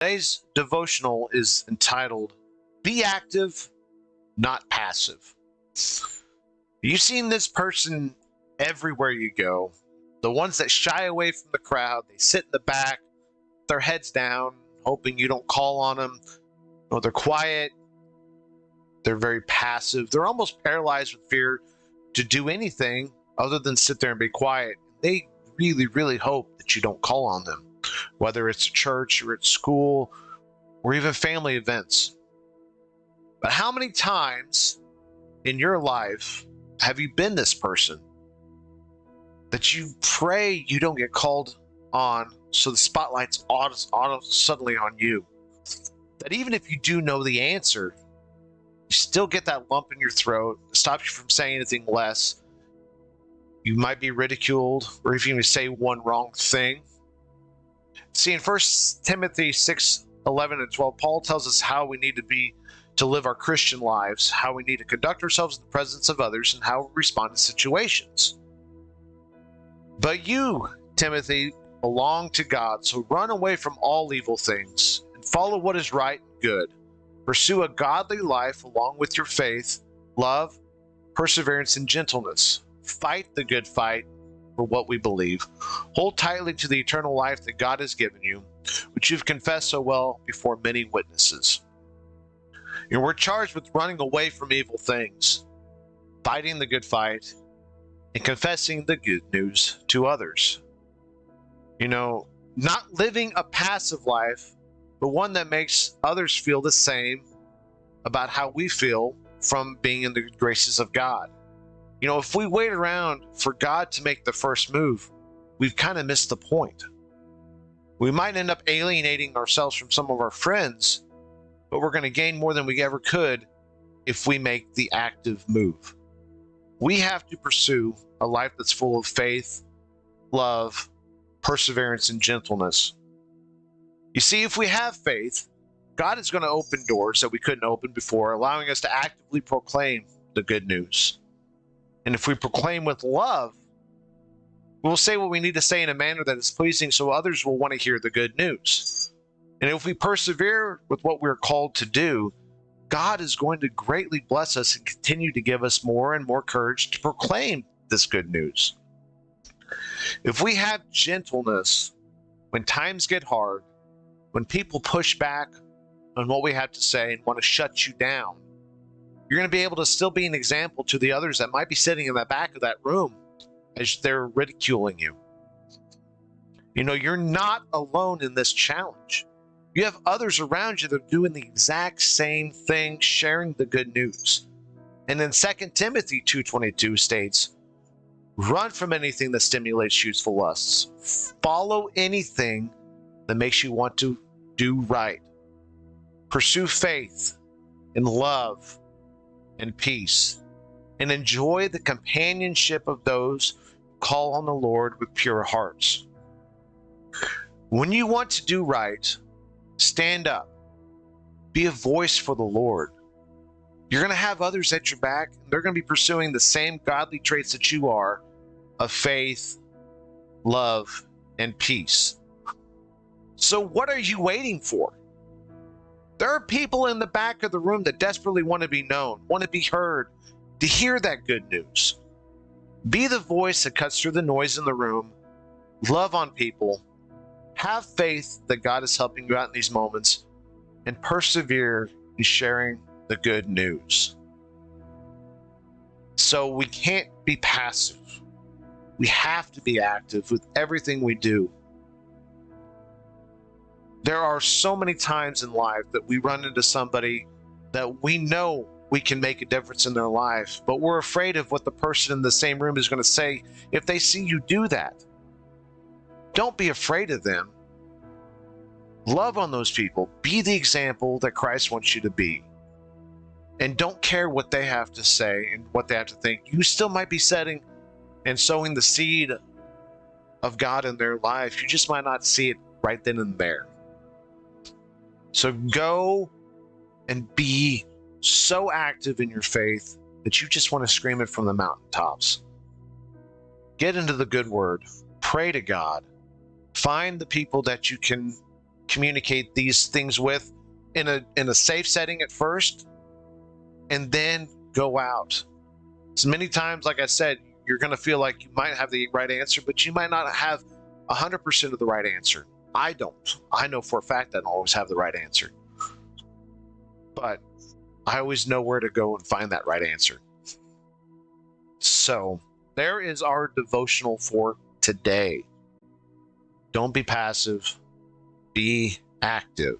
Today's devotional is entitled, Be Active, Not Passive. You've seen this person everywhere you go. The ones that shy away from the crowd, they sit in the back, their heads down, hoping you don't call on them. No, they're quiet. They're very passive. They're almost paralyzed with fear to do anything other than sit there and be quiet. They really, really hope that you don't call on them, whether it's at church or at school or even family events. But how many times in your life have you been this person that you pray you don't get called on so the spotlight's suddenly on you? That even if you do know the answer, you still get that lump in your throat, it stops you from saying anything less. You might be ridiculed, or if you even say one wrong thing. See, in 1 Timothy 6:11 and 12, Paul tells us how we need to live our Christian lives, how we need to conduct ourselves in the presence of others, and how we respond to situations. But you, Timothy, belong to God, so run away from all evil things and follow what is right and good. Pursue a godly life along with your faith, love, perseverance, and gentleness. Fight the good fight for what we believe. Hold tightly to the eternal life that God has given you, which you've confessed so well before many witnesses. And we're charged with running away from evil things, fighting the good fight, and confessing the good news to others. Not living a passive life, but one that makes others feel the same about how we feel from being in the graces of God. If we wait around for God to make the first move, we've kind of missed the point. We might end up alienating ourselves from some of our friends, but we're going to gain more than we ever could if we make the active move. We have to pursue a life that's full of faith, love, perseverance, and gentleness. You see, if we have faith, God is going to open doors that we couldn't open before, allowing us to actively proclaim the good news. And if we proclaim with love, we'll say what we need to say in a manner that is pleasing so others will want to hear the good news. And if we persevere with what we're called to do, God is going to greatly bless us and continue to give us more and more courage to proclaim this good news. If we have gentleness when times get hard, when people push back on what we have to say and want to shut you down, you're going to be able to still be an example to the others that might be sitting in the back of that room as they're ridiculing you. You're not alone in this challenge. You have others around you that are doing the exact same thing, sharing the good news. And then 2 Timothy 2:22 states, run from anything that stimulates youthful lusts. Follow anything that makes you want to do right. Pursue faith and love and peace, and enjoy the companionship of those who call on the Lord with pure hearts. When you want to do right, stand up. Be a voice for the Lord. You're going to have others at your back, and they're going to be pursuing the same godly traits that you are of faith, love, and peace. So what are you waiting for? There are people in the back of the room that desperately want to be known, want to be heard, to hear that good news. Be the voice that cuts through the noise in the room. Love on people. Have faith that God is helping you out in these moments, and persevere in sharing the good news. So we can't be passive. We have to be active with everything we do. There are so many times in life that we run into somebody that we know we can make a difference in their life, but we're afraid of what the person in the same room is going to say if they see you do that. Don't be afraid of them. Love on those people. Be the example that Christ wants you to be. And don't care what they have to say and what they have to think. You still might be setting and sowing the seed of God in their life. You just might not see it right then and there. So go and be so active in your faith that you just want to scream it from the mountaintops. Get into the good word. Pray to God. Find the people that you can communicate these things with in a safe setting at first, and then go out. So many times, like I said, you're going to feel like you might have the right answer, but you might not have 100% of the right answer. I don't. I know for a fact I don't always have the right answer, but I always know where to go and find that right answer. So there is our devotional for today. Don't be passive, be active.